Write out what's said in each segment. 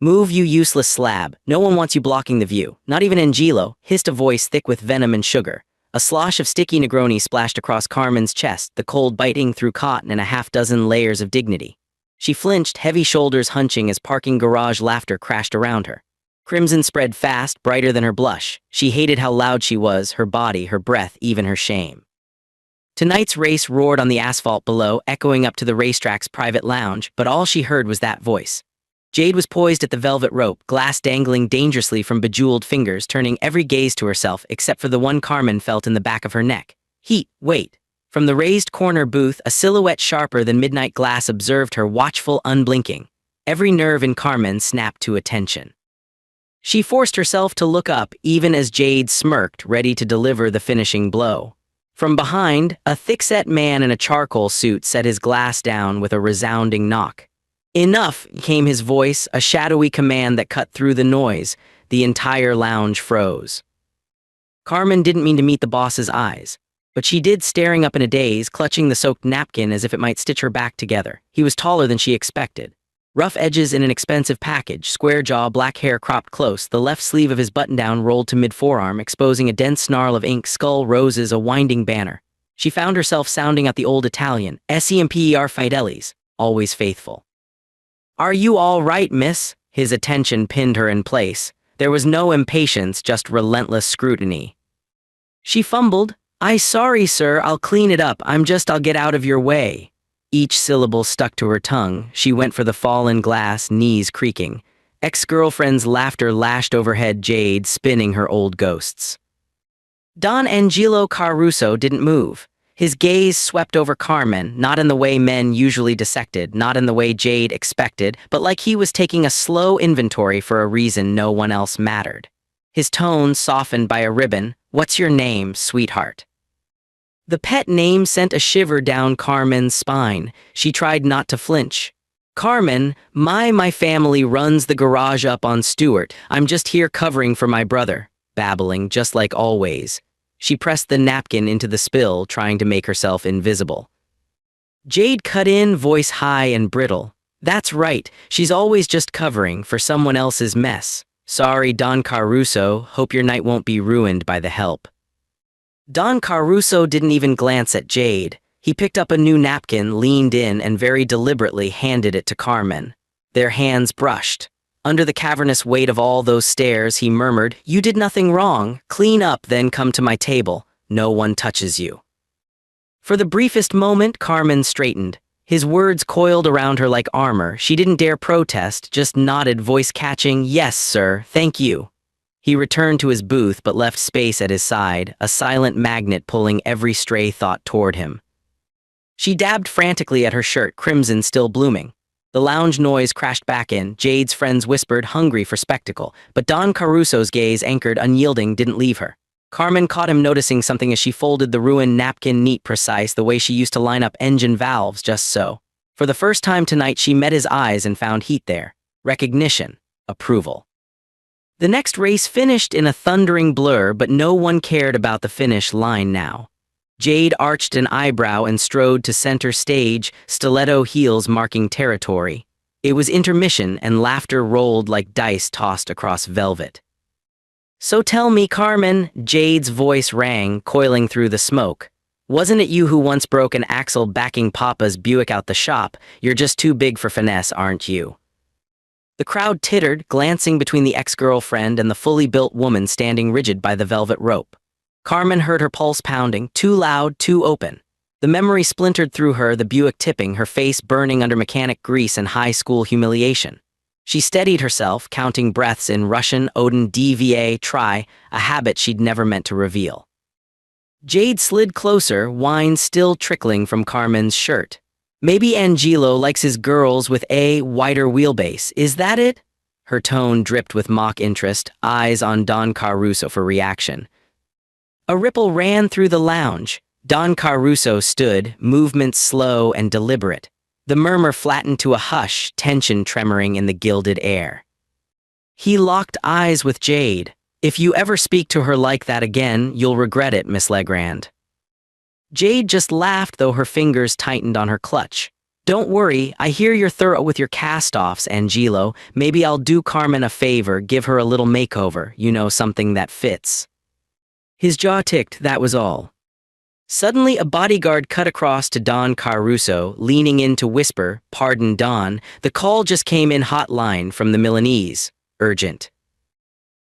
"Move, you useless slab. No one wants you blocking the view. Not even Angelo," hissed a voice thick with venom and sugar. A slosh of sticky Negroni splashed across Carmen's chest, the cold biting through cotton and a half-dozen layers of dignity. She flinched, heavy shoulders hunching as parking garage laughter crashed around her. Crimson spread fast, brighter than her blush. She hated how loud she was, her body, her breath, even her shame. Tonight's race roared on the asphalt below, echoing up to the racetrack's private lounge, but all she heard was that voice. Jade was poised at the velvet rope, glass dangling dangerously from bejeweled fingers, turning every gaze to herself except for the one Carmen felt in the back of her neck. Heat, wait. From the raised corner booth, a silhouette sharper than midnight glass observed her, watchful, unblinking. Every nerve in Carmen snapped to attention. She forced herself to look up, even as Jade smirked, ready to deliver the finishing blow. From behind, a thick-set man in a charcoal suit set his glass down with a resounding knock. "Enough," came his voice, a shadowy command that cut through the noise. The entire lounge froze. Carmen didn't mean to meet the boss's eyes, but she did, staring up in a daze, clutching the soaked napkin as if it might stitch her back together. He was taller than she expected. Rough edges in an expensive package, square jaw, black hair cropped close, the left sleeve of his button-down rolled to mid-forearm, exposing a dense snarl of ink, skull, roses, a winding banner. She found herself sounding out the old Italian, "Semper Fidelis," always faithful. "Are you all right, miss?" His attention pinned her in place. There was no impatience, just relentless scrutiny. She fumbled. Sorry, sir, I'll clean it up. I'll get out of your way." Each syllable stuck to her tongue. She went for the fallen glass, knees creaking. Ex-girlfriend's laughter lashed overhead, Jade spinning her old ghosts. Don Angelo Caruso didn't move. His gaze swept over Carmen, not in the way men usually dissected, not in the way Jade expected, but like he was taking a slow inventory for a reason no one else mattered. His tone softened by a ribbon. "What's your name, sweetheart?" The pet name sent a shiver down Carmen's spine. She tried not to flinch. "Carmen, my family runs the garage up on Stewart. I'm just here covering for my brother," babbling just like always. She pressed the napkin into the spill, trying to make herself invisible. Jade cut in, voice high and brittle. "That's right, she's always just covering for someone else's mess. Sorry, Don Caruso, hope your night won't be ruined by the help." Don Caruso didn't even glance at Jade. He picked up a new napkin, leaned in, and very deliberately handed it to Carmen. Their hands brushed. Under the cavernous weight of all those stares, he murmured, "You did nothing wrong. Clean up, then come to my table. No one touches you." For the briefest moment, Carmen straightened. His words coiled around her like armor. She didn't dare protest, just nodded, voice catching, "Yes, sir, thank you." He returned to his booth but left space at his side, a silent magnet pulling every stray thought toward him. She dabbed frantically at her shirt, crimson still blooming. The lounge noise crashed back in. Jade's friends whispered, hungry for spectacle, but Don Caruso's gaze, anchored, unyielding, didn't leave her. Carmen caught him noticing something as she folded the ruined napkin neat, precise, the way she used to line up engine valves, just so. For the first time tonight, she met his eyes and found heat there. Recognition. Approval. The next race finished in a thundering blur, but no one cared about the finish line now. Jade arched an eyebrow and strode to center stage, stiletto heels marking territory. It was intermission, and laughter rolled like dice tossed across velvet. "So tell me, Carmen," Jade's voice rang, coiling through the smoke. "Wasn't it you who once broke an axle backing Papa's Buick out the shop? You're just too big for finesse, aren't you?" The crowd tittered, glancing between the ex-girlfriend and the fully built woman standing rigid by the velvet rope. Carmen heard her pulse pounding, too loud, too open. The memory splintered through her, the Buick tipping, her face burning under mechanic grease and high school humiliation. She steadied herself, counting breaths in Russian, Odin, DVA, try, a habit she'd never meant to reveal. Jade slid closer, wine still trickling from Carmen's shirt. "Maybe Angelo likes his girls with a wider wheelbase, is that it?" Her tone dripped with mock interest, eyes on Don Caruso for reaction. A ripple ran through the lounge. Don Caruso stood, movements slow and deliberate. The murmur flattened to a hush, tension tremoring in the gilded air. He locked eyes with Jade. "If you ever speak to her like that again, you'll regret it, Miss Legrand." Jade just laughed, though her fingers tightened on her clutch. Don't worry, I hear you're thorough with your cast-offs, Angelo. Maybe I'll do Carmen a favor, give her a little makeover, something that fits. His jaw ticked, that was all. Suddenly, a bodyguard cut across to Don Caruso, leaning in to whisper, "Pardon, Don, the call just came in hotline from the Milanese. Urgent."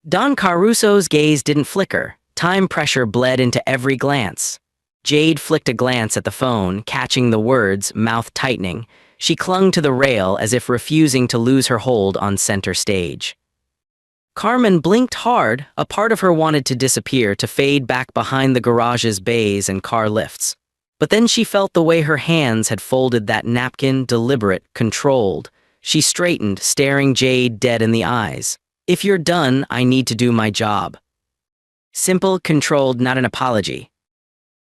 Don Caruso's gaze didn't flicker. Time pressure bled into every glance. Jade flicked a glance at the phone, catching the words, mouth tightening. She clung to the rail as if refusing to lose her hold on center stage. Carmen blinked hard. A part of her wanted to disappear, to fade back behind the garage's bays and car lifts. But then she felt the way her hands had folded that napkin, deliberate, controlled. She straightened, staring Jade dead in the eyes. "If you're done, I need to do my job." Simple, controlled, not an apology.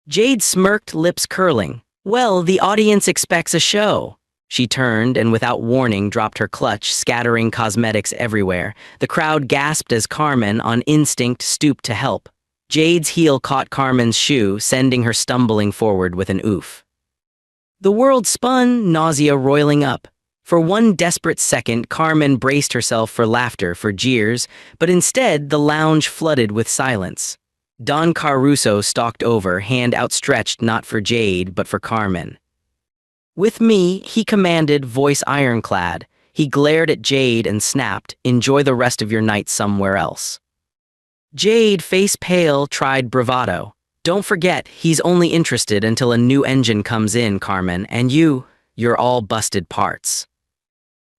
Jade smirked, lips curling. "Well, the audience expects a show." She turned and without warning dropped her clutch, scattering cosmetics everywhere. The crowd gasped as Carmen, on instinct, stooped to help. Jade's heel caught Carmen's shoe, sending her stumbling forward with an oof. The world spun, nausea roiling up. For one desperate second, Carmen braced herself for laughter, for jeers, but instead the lounge flooded with silence. Don Caruso stalked over, hand outstretched not for Jade, but for Carmen. "With me," he commanded, voice ironclad. He glared at Jade and snapped, "Enjoy the rest of your night somewhere else." Jade, face pale, tried bravado. "Don't forget, he's only interested until a new engine comes in, Carmen, and you're all busted parts."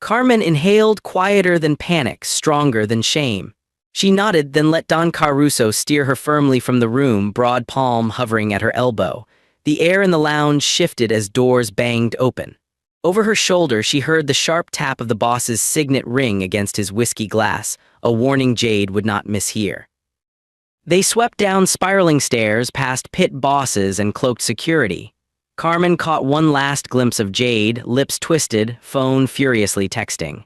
Carmen inhaled, quieter than panic, stronger than shame. She nodded, then let Don Caruso steer her firmly from the room, broad palm hovering at her elbow. The air in the lounge shifted as doors banged open. Over her shoulder, she heard the sharp tap of the boss's signet ring against his whiskey glass, a warning Jade would not mishear. They swept down spiraling stairs past pit bosses and cloaked security. Carmen caught one last glimpse of Jade, lips twisted, phone furiously texting.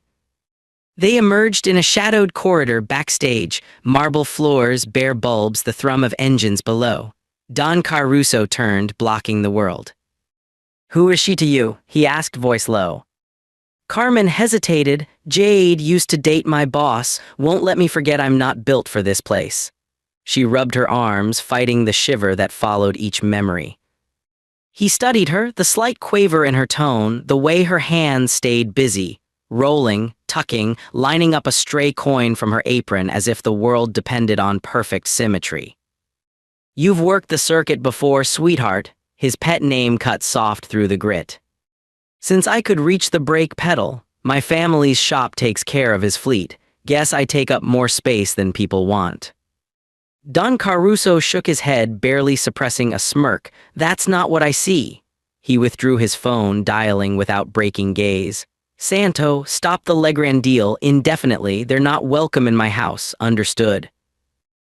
They emerged in a shadowed corridor backstage, marble floors, bare bulbs, the thrum of engines below. Don Caruso turned, blocking the world. "Who is she to you?" he asked, voice low. Carmen hesitated. "Jade used to date my boss, won't let me forget I'm not built for this place." She rubbed her arms, fighting the shiver that followed each memory. He studied her, the slight quaver in her tone, the way her hands stayed busy, rolling, tucking, lining up a stray coin from her apron as if the world depended on perfect symmetry. "You've worked the circuit before, sweetheart," his pet name cut soft through the grit. "Since I could reach the brake pedal, my family's shop takes care of his fleet. Guess I take up more space than people want." Don Caruso shook his head, barely suppressing a smirk. "That's not what I see." He withdrew his phone, dialing without breaking gaze. "Santo, stop the Legrand deal indefinitely. They're not welcome in my house, understood?"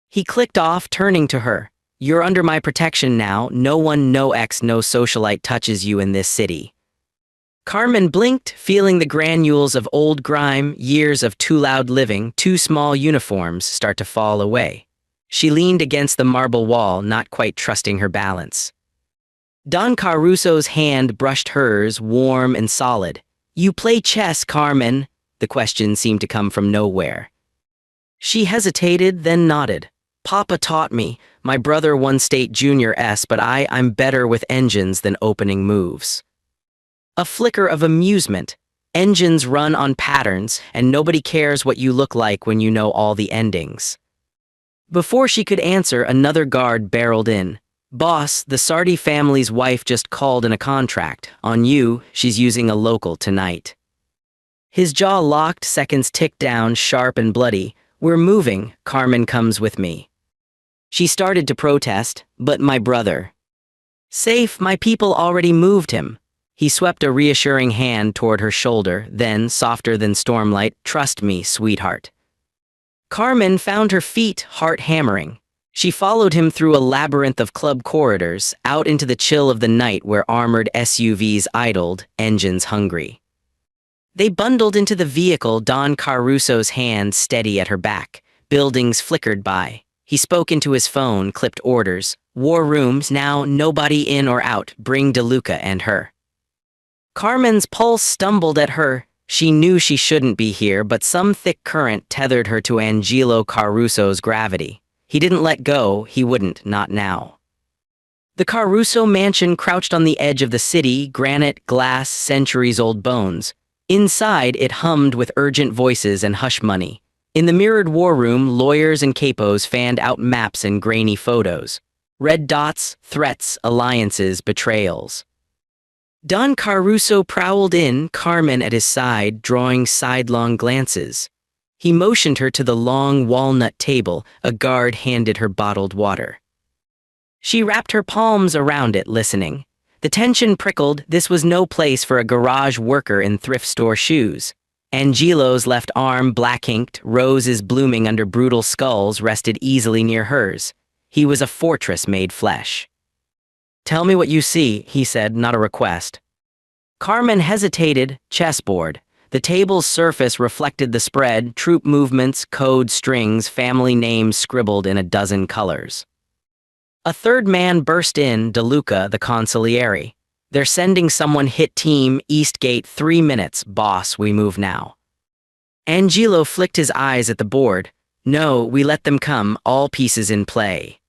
He clicked off, turning to her. "You're under my protection now. No one, no ex, no socialite touches you in this city." Carmen blinked, feeling the granules of old grime, years of too loud living, too small uniforms start to fall away. She leaned against the marble wall, not quite trusting her balance. Don Caruso's hand brushed hers, warm and solid. "You play chess, Carmen?" The question seemed to come from nowhere. She hesitated, then nodded. "Papa taught me. My brother won state junior S, but I'm better with engines than opening moves." A flicker of amusement. Engines run on patterns, and nobody cares what you look like when you know all the endings. Before she could answer, another guard barreled in. "Boss, the Sardi family's wife just called in a contract. On you, she's using a local tonight." His jaw locked, seconds ticked down, sharp and bloody. "We're moving. Carmen comes with me." She started to protest, "But my brother." "Safe, my people already moved him." He swept a reassuring hand toward her shoulder, then, softer than stormlight, "Trust me, sweetheart." Carmen found her feet, heart hammering. She followed him through a labyrinth of club corridors, out into the chill of the night where armored SUVs idled, engines hungry. They bundled into the vehicle, Don Caruso's hand steady at her back. Buildings flickered by. He spoke into his phone, clipped orders. "War rooms, now, nobody in or out, bring DeLuca and her." Carmen's pulse stumbled at her. She knew she shouldn't be here, but some thick current tethered her to Angelo Caruso's gravity. He didn't let go, he wouldn't, not now. The Caruso mansion crouched on the edge of the city, granite, glass, centuries-old bones. Inside, it hummed with urgent voices and hush money. In the mirrored war room, lawyers and capos fanned out maps and grainy photos. Red dots, threats, alliances, betrayals. Don Caruso prowled in, Carmen at his side, drawing sidelong glances. He motioned her to the long walnut table. A guard handed her bottled water. She wrapped her palms around it, listening. The tension prickled. This was no place for a garage worker in thrift store shoes. Angelo's left arm, black-inked, roses blooming under brutal skulls, rested easily near hers. He was a fortress made flesh. "Tell me what you see," he said, not a request. Carmen hesitated. Chessboard. The table's surface reflected the spread, troop movements, code strings, family names scribbled in a dozen colors. A third man burst in, DeLuca, the consigliere. "They're sending someone, hit team, Eastgate, 3 minutes, boss, we move now." Angelo flicked his eyes at the board. "No, we let them come, all pieces in play."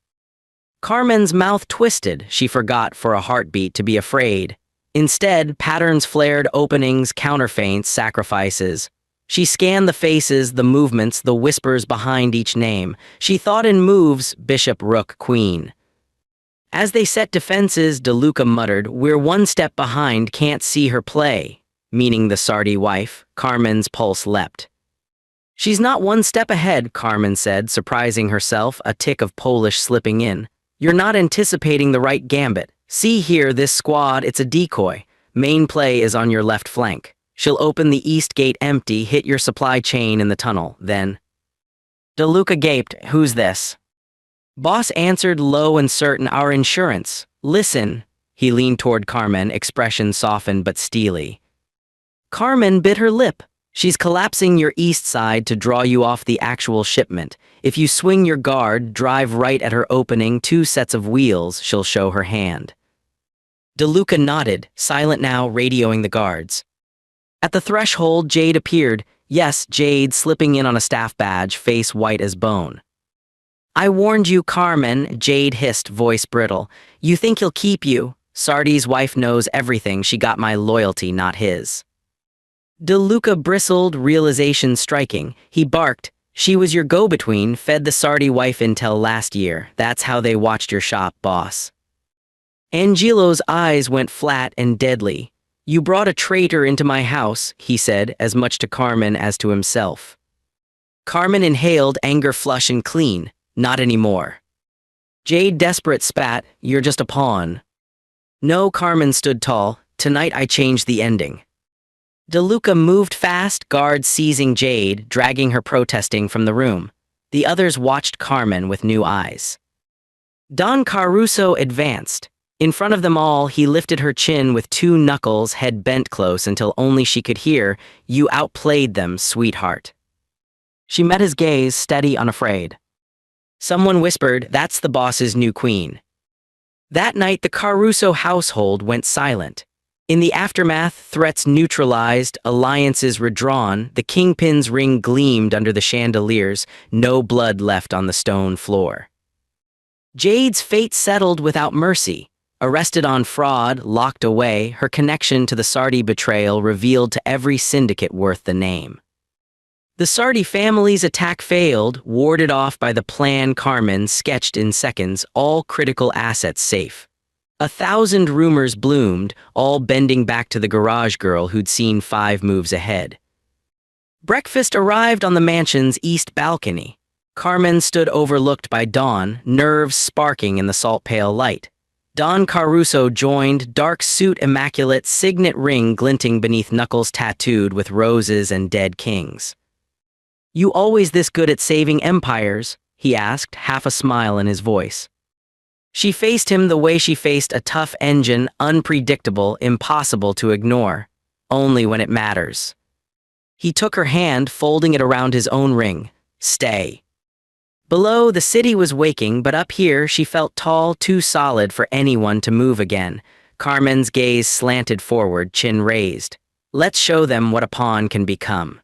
Carmen's mouth twisted. She forgot for a heartbeat to be afraid. Instead, patterns flared, openings, counterfeints, sacrifices. She scanned the faces, the movements, the whispers behind each name. She thought in moves, bishop, rook, queen. As they set defenses, DeLuca muttered, "We're one step behind, can't see her play." Meaning the Sardi wife. Carmen's pulse leapt. "She's not one step ahead," Carmen said, surprising herself, a tick of Polish slipping in. "You're not anticipating the right gambit. See here, this squad, it's a decoy. Main play is on your left flank. She'll open the east gate empty, hit your supply chain in the tunnel, then." DeLuca gaped, "Who's this?" Boss answered low and certain, "Our insurance. Listen." He leaned toward Carmen, expression softened but steely. Carmen bit her lip. "She's collapsing your east side to draw you off the actual shipment. If you swing your guard, drive right at her opening, 2 sets of wheels, she'll show her hand." DeLuca nodded, silent now, radioing the guards. At the threshold, Jade appeared. Yes, Jade, slipping in on a staff badge, face white as bone. "I warned you, Carmen," Jade hissed, voice brittle. "You think he'll keep you? Sardi's wife knows everything. She got my loyalty, not his." DeLuca bristled, realization striking. He barked, "She was your go-between, fed the Sardi wife intel last year. That's how they watched your shop, boss." Angelo's eyes went flat and deadly. "You brought a traitor into my house," he said, as much to Carmen as to himself. Carmen inhaled, anger flush and clean. "Not anymore." Jade desperate spat, "You're just a pawn." "No," Carmen stood tall. "Tonight I changed the ending." DeLuca moved fast, guards seizing Jade, dragging her protesting from the room. The others watched Carmen with new eyes. Don Caruso advanced. In front of them all, he lifted her chin with 2 knuckles, head bent close until only she could hear, "You outplayed them, sweetheart." She met his gaze, steady, unafraid. Someone whispered, "That's the boss's new queen." That night, the Caruso household went silent. In the aftermath, threats neutralized, alliances redrawn, the kingpin's ring gleamed under the chandeliers, no blood left on the stone floor. Jade's fate settled without mercy. Arrested on fraud, locked away, her connection to the Sardi betrayal revealed to every syndicate worth the name. The Sardi family's attack failed, warded off by the plan Carmen sketched in seconds, all critical assets safe. 1,000 rumors bloomed, all bending back to the garage girl who'd seen 5 moves ahead. Breakfast arrived on the mansion's east balcony. Carmen stood overlooked by Dawn, nerves sparking in the salt pale light. Don Caruso joined, dark suit immaculate, signet ring glinting beneath knuckles tattooed with roses and dead kings. "You always this good at saving empires?" he asked, half a smile in his voice. She faced him the way she faced a tough engine, unpredictable, impossible to ignore. Only when it matters. He took her hand, folding it around his own ring. "Stay." Below, the city was waking, but up here she felt tall, too solid for anyone to move again. Carmen's gaze slanted forward, chin raised. Let's show them what a pawn can become.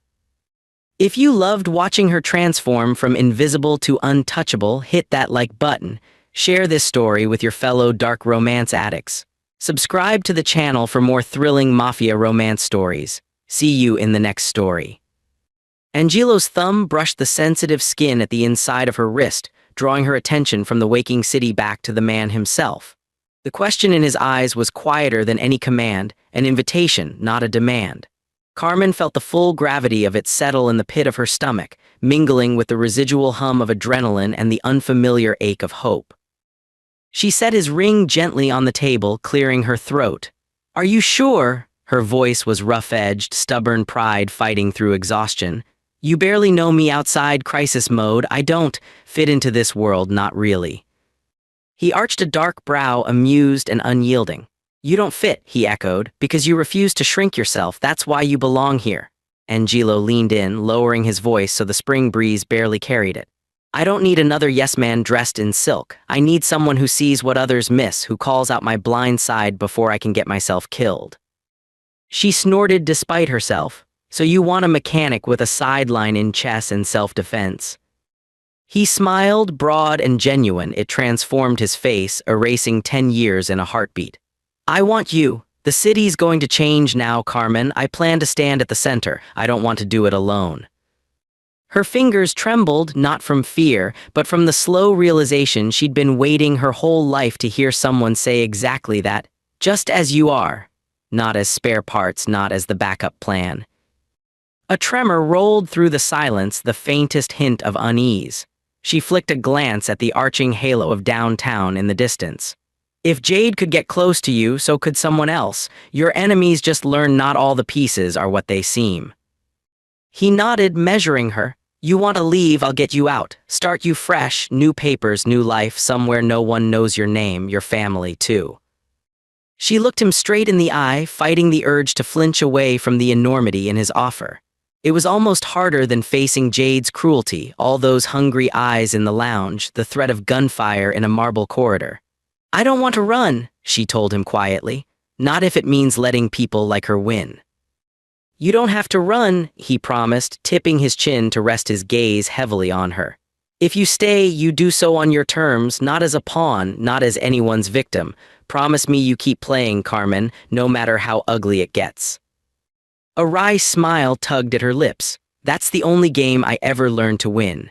If you loved watching her transform from invisible to untouchable, hit that like button. Share this story with your fellow dark romance addicts. Subscribe to the channel for more thrilling Mafia romance stories. See you in the next story. Angelo's thumb brushed the sensitive skin at the inside of her wrist, drawing her attention from the waking city back to the man himself. The question in his eyes was quieter than any command, an invitation, not a demand. Carmen felt the full gravity of it settle in the pit of her stomach, mingling with the residual hum of adrenaline and the unfamiliar ache of hope. She set his ring gently on the table, clearing her throat. "Are you sure?" Her voice was rough-edged, stubborn pride fighting through exhaustion. "You barely know me outside crisis mode. I don't fit into this world, not really." He arched a dark brow, amused and unyielding. "You don't fit," he echoed, "because you refuse to shrink yourself. That's why you belong here." Angelo leaned in, lowering his voice so the spring breeze barely carried it. "I don't need another yes-man dressed in silk. I need someone who sees what others miss, who calls out my blind side before I can get myself killed." She snorted despite herself. "So you want a mechanic with a sideline in chess and self-defense?" He smiled, broad and genuine. It transformed his face, erasing 10 years in a heartbeat. "I want you. The city's going to change now, Carmen. I plan to stand at the center. I don't want to do it alone." Her fingers trembled, not from fear, but from the slow realization she'd been waiting her whole life to hear someone say exactly that. "Just as you are." Not as spare parts, not as the backup plan. A tremor rolled through the silence, the faintest hint of unease. She flicked a glance at the arching halo of downtown in the distance. "If Jade could get close to you, so could someone else. Your enemies just learn not all the pieces are what they seem." He nodded, measuring her. "You want to leave, I'll get you out. Start you fresh, new papers, new life, somewhere no one knows your name, your family, too." She looked him straight in the eye, fighting the urge to flinch away from the enormity in his offer. It was almost harder than facing Jade's cruelty, all those hungry eyes in the lounge, the threat of gunfire in a marble corridor. "I don't want to run," she told him quietly. "Not if it means letting people like her win." "You don't have to run," he promised, tipping his chin to rest his gaze heavily on her. "If you stay, you do so on your terms, not as a pawn, not as anyone's victim. Promise me you keep playing, Carmen, no matter how ugly it gets." A wry smile tugged at her lips. "That's the only game I ever learned to win."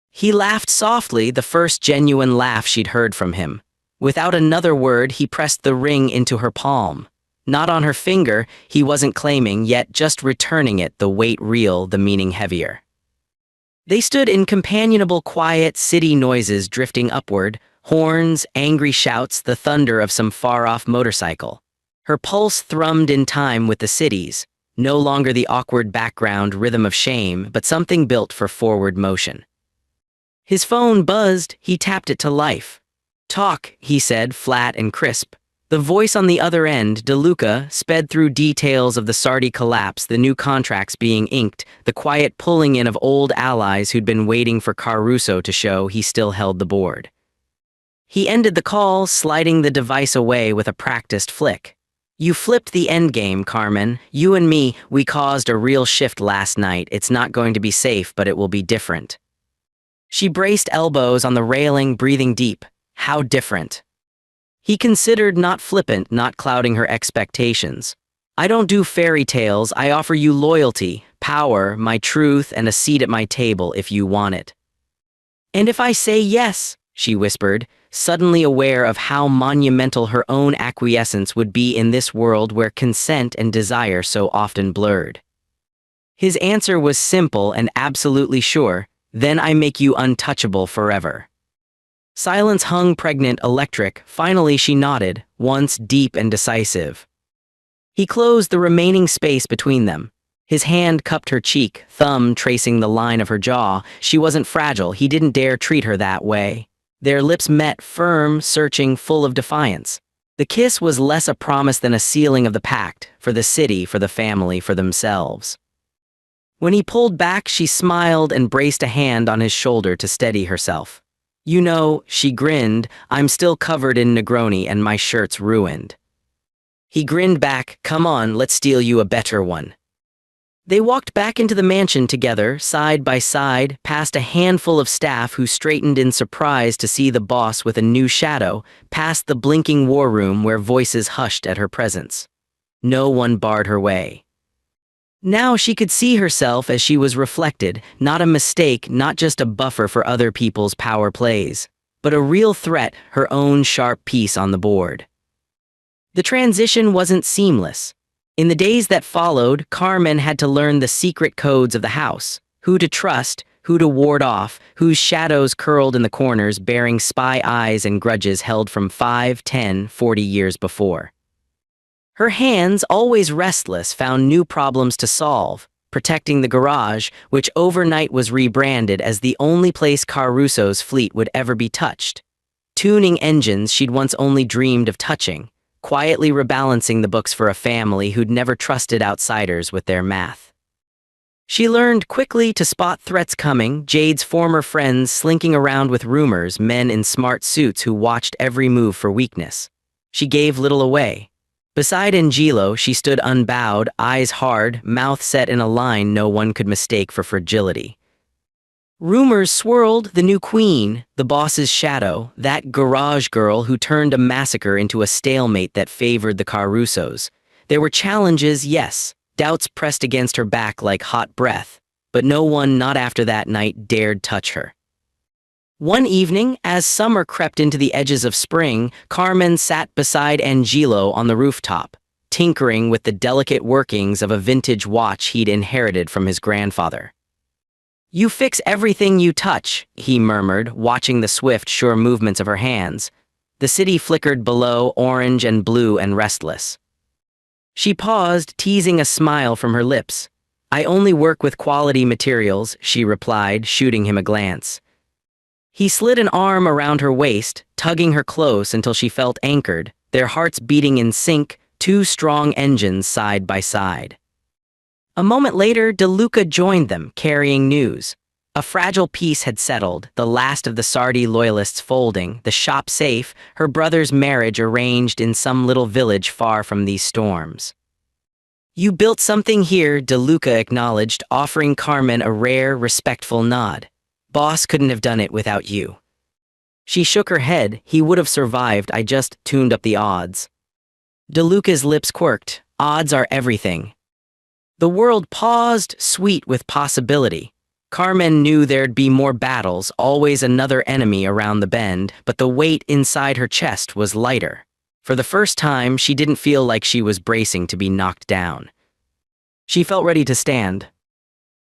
He laughed softly, the first genuine laugh she'd heard from him. Without another word, he pressed the ring into her palm. Not on her finger, he wasn't claiming, yet just returning it, the weight real, the meaning heavier. They stood in companionable quiet, city noises drifting upward, horns, angry shouts, the thunder of some far-off motorcycle. Her pulse thrummed in time with the city's, no longer the awkward background rhythm of shame, but something built for forward motion. His phone buzzed, he tapped it to life. "Talk," he said, flat and crisp. The voice on the other end, DeLuca, sped through details of the Sardi collapse, the new contracts being inked, the quiet pulling in of old allies who'd been waiting for Caruso to show he still held the board. He ended the call, sliding the device away with a practiced flick. "You flipped the endgame, Carmen. You and me, we caused a real shift last night. It's not going to be safe, but it will be different." She braced elbows on the railing, breathing deep. How different? He considered, not flippant, not clouding her expectations. "I don't do fairy tales. I offer you loyalty, power, my truth, and a seat at my table if you want it." "And if I say yes," she whispered, suddenly aware of how monumental her own acquiescence would be in this world where consent and desire so often blurred. His answer was simple and absolutely sure. "Then I make you untouchable forever." Silence hung pregnant, electric. Finally she nodded, once deep and decisive. He closed the remaining space between them. His hand cupped her cheek, thumb tracing the line of her jaw. She wasn't fragile, he didn't dare treat her that way. Their lips met, firm, searching, full of defiance. The kiss was less a promise than a sealing of the pact, for the city, for the family, for themselves. When he pulled back, she smiled and braced a hand on his shoulder to steady herself. "You know," she grinned, "I'm still covered in Negroni and my shirt's ruined." He grinned back, "Come on, let's steal you a better one." They walked back into the mansion together, side by side, past a handful of staff who straightened in surprise to see the boss with a new shadow, past the blinking war room where voices hushed at her presence. No one barred her way. Now she could see herself as she was reflected, not a mistake, not just a buffer for other people's power plays, but a real threat, her own sharp piece on the board. The transition wasn't seamless. In the days that followed, Carmen had to learn the secret codes of the house, who to trust, who to ward off, whose shadows curled in the corners bearing spy eyes and grudges held from 5, 10, 40 years before. Her hands, always restless, found new problems to solve, protecting the garage, which overnight was rebranded as the only place Caruso's fleet would ever be touched. Tuning engines she'd once only dreamed of touching, quietly rebalancing the books for a family who'd never trusted outsiders with their math. She learned quickly to spot threats coming, Jade's former friends slinking around with rumors, men in smart suits who watched every move for weakness. She gave little away. Beside Angelo, she stood unbowed, eyes hard, mouth set in a line no one could mistake for fragility. Rumors swirled, the new queen, the boss's shadow, that garage girl who turned a massacre into a stalemate that favored the Carusos. There were challenges, yes, doubts pressed against her back like hot breath, but no one, not after that night, dared touch her. One evening, as summer crept into the edges of spring, Carmen sat beside Angelo on the rooftop, tinkering with the delicate workings of a vintage watch he'd inherited from his grandfather. "You fix everything you touch," he murmured, watching the swift, sure movements of her hands. The city flickered below, orange and blue and restless. She paused, teasing a smile from her lips. "I only work with quality materials," she replied, shooting him a glance. He slid an arm around her waist, tugging her close until she felt anchored, their hearts beating in sync, two strong engines side by side. A moment later, DeLuca joined them, carrying news. A fragile peace had settled, the last of the Sardi loyalists folding, the shop safe, her brother's marriage arranged in some little village far from these storms. "You built something here," DeLuca acknowledged, offering Carmen a rare, respectful nod. "Boss couldn't have done it without you." She shook her head. "He would have survived, I just tuned up the odds." DeLuca's lips quirked. "Odds are everything." The world paused, sweet with possibility. Carmen knew there'd be more battles, always another enemy around the bend, but the weight inside her chest was lighter. For the first time, she didn't feel like she was bracing to be knocked down. She felt ready to stand.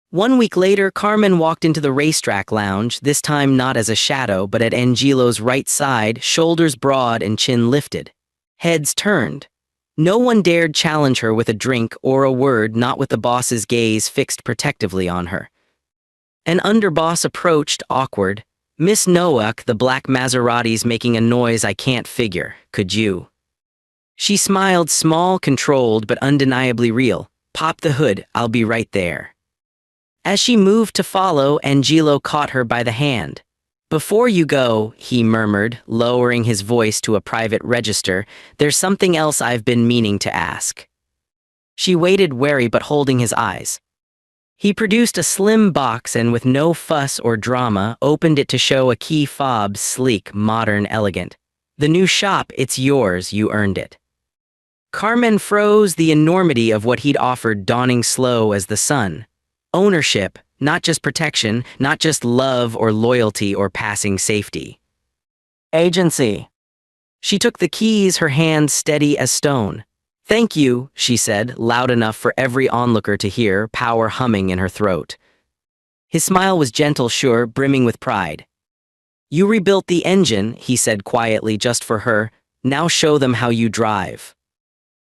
1 week later, Carmen walked into the racetrack lounge, this time not as a shadow, but at Angelo's right side, shoulders broad and chin lifted. Heads turned. No one dared challenge her with a drink or a word, not with the boss's gaze fixed protectively on her. An underboss approached, awkward. "Miss Nowak, the black Maserati's making a noise I can't figure. Could you?" She smiled, small, controlled, but undeniably real. "Pop the hood, I'll be right there." As she moved to follow, Angelo caught her by the hand. "Before you go," he murmured, lowering his voice to a private register, "there's something else I've been meaning to ask." She waited, wary but holding his eyes. He produced a slim box and, with no fuss or drama, opened it to show a key fob, sleek, modern, elegant. "The new shop, it's yours, you earned it." Carmen froze, the enormity of what he'd offered dawning slow as the sun. Ownership, not just protection, not just love or loyalty or passing safety. Agency. She took the keys, her hand steady as stone. "Thank you," she said, loud enough for every onlooker to hear, power humming in her throat. His smile was gentle, sure, brimming with pride. "You rebuilt the engine," he said quietly, just for her. "Now show them how you drive."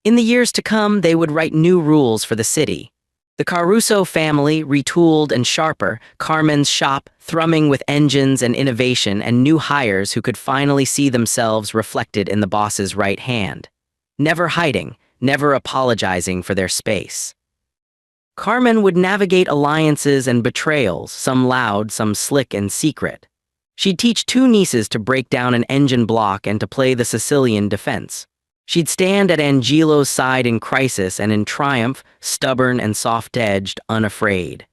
In the years to come, they would write new rules for the city. The Caruso family, retooled and sharper, Carmen's shop, thrumming with engines and innovation, and new hires who could finally see themselves reflected in the boss's right hand. Never hiding, never apologizing for their space. Carmen would navigate alliances and betrayals, some loud, some slick and secret. She'd teach two nieces to break down an engine block and to play the Sicilian defense. She'd stand at Angelo's side in crisis and in triumph, stubborn and soft-edged, unafraid.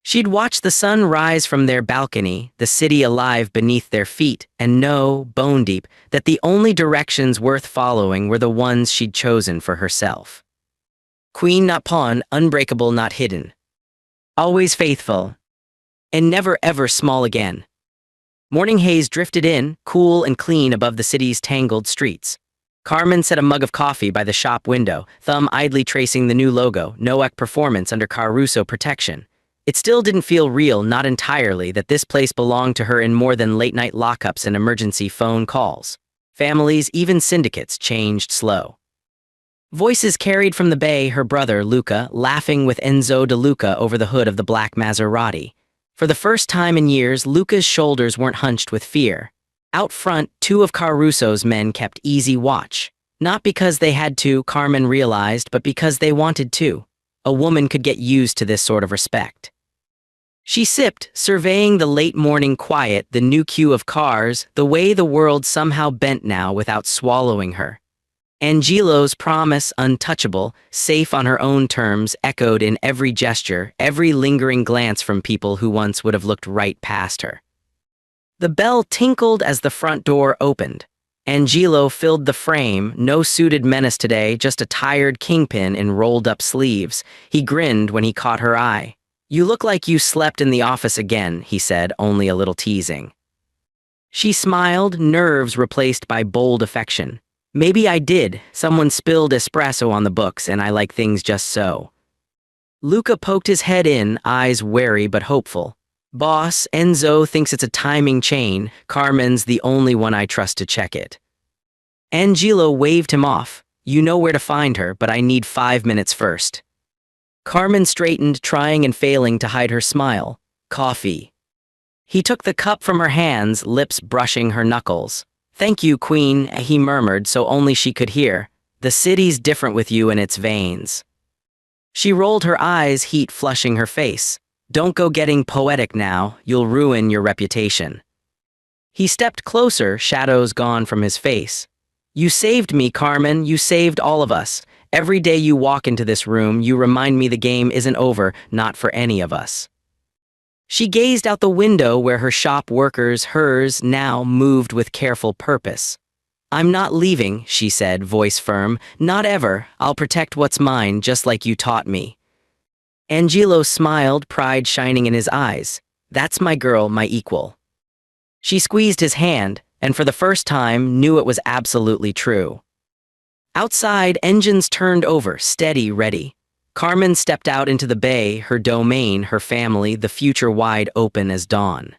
She'd watch the sun rise from their balcony, the city alive beneath their feet, and know, bone deep, that the only directions worth following were the ones she'd chosen for herself. Queen not pawn, unbreakable not hidden. Always faithful. And never ever small again. Morning haze drifted in, cool and clean above the city's tangled streets. Carmen set a mug of coffee by the shop window, thumb idly tracing the new logo, Noack Performance under Caruso protection. It still didn't feel real, not entirely, that this place belonged to her in more than late-night lockups and emergency phone calls. Families, even syndicates, changed slow. Voices carried from the bay her brother, Luca, laughing with Enzo De Luca over the hood of the black Maserati. For the first time in years, Luca's shoulders weren't hunched with fear. Out front, two of Caruso's men kept easy watch. Not because they had to, Carmen realized, but because they wanted to. A woman could get used to this sort of respect. She sipped, surveying the late-morning quiet, the new queue of cars, the way the world somehow bent now without swallowing her. Angelo's promise, untouchable, safe on her own terms, echoed in every gesture, every lingering glance from people who once would have looked right past her. The bell tinkled as the front door opened. Angelo filled the frame, no suited menace today, just a tired kingpin in rolled-up sleeves. He grinned when he caught her eye. "You look like you slept in the office again," he said, only a little teasing. She smiled, nerves replaced by bold affection. "Maybe I did. Someone spilled espresso on the books, and I like things just so." Luca poked his head in, eyes wary but hopeful. "Boss, Enzo thinks it's a timing chain. Carmen's the only one I trust to check it." Angelo waved him off. "You know where to find her, but I need 5 minutes first." Carmen straightened, trying and failing to hide her smile. "Coffee." He took the cup from her hands, lips brushing her knuckles. "Thank you, Queen," he murmured so only she could hear. "The city's different with you in its veins." She rolled her eyes, heat flushing her face. "Don't go getting poetic now, you'll ruin your reputation." He stepped closer, shadows gone from his face. "You saved me, Carmen, you saved all of us. Every day you walk into this room, you remind me the game isn't over, not for any of us." She gazed out the window where her shop workers, hers, now moved with careful purpose. "I'm not leaving," she said, voice firm. "Not ever. I'll protect what's mine, just like you taught me." Angelo smiled, pride shining in his eyes. "That's my girl, my equal." She squeezed his hand, and for the first time knew it was absolutely true. Outside, engines turned over, steady, ready. Carmen stepped out into the bay, her domain, her family, the future wide open as dawn.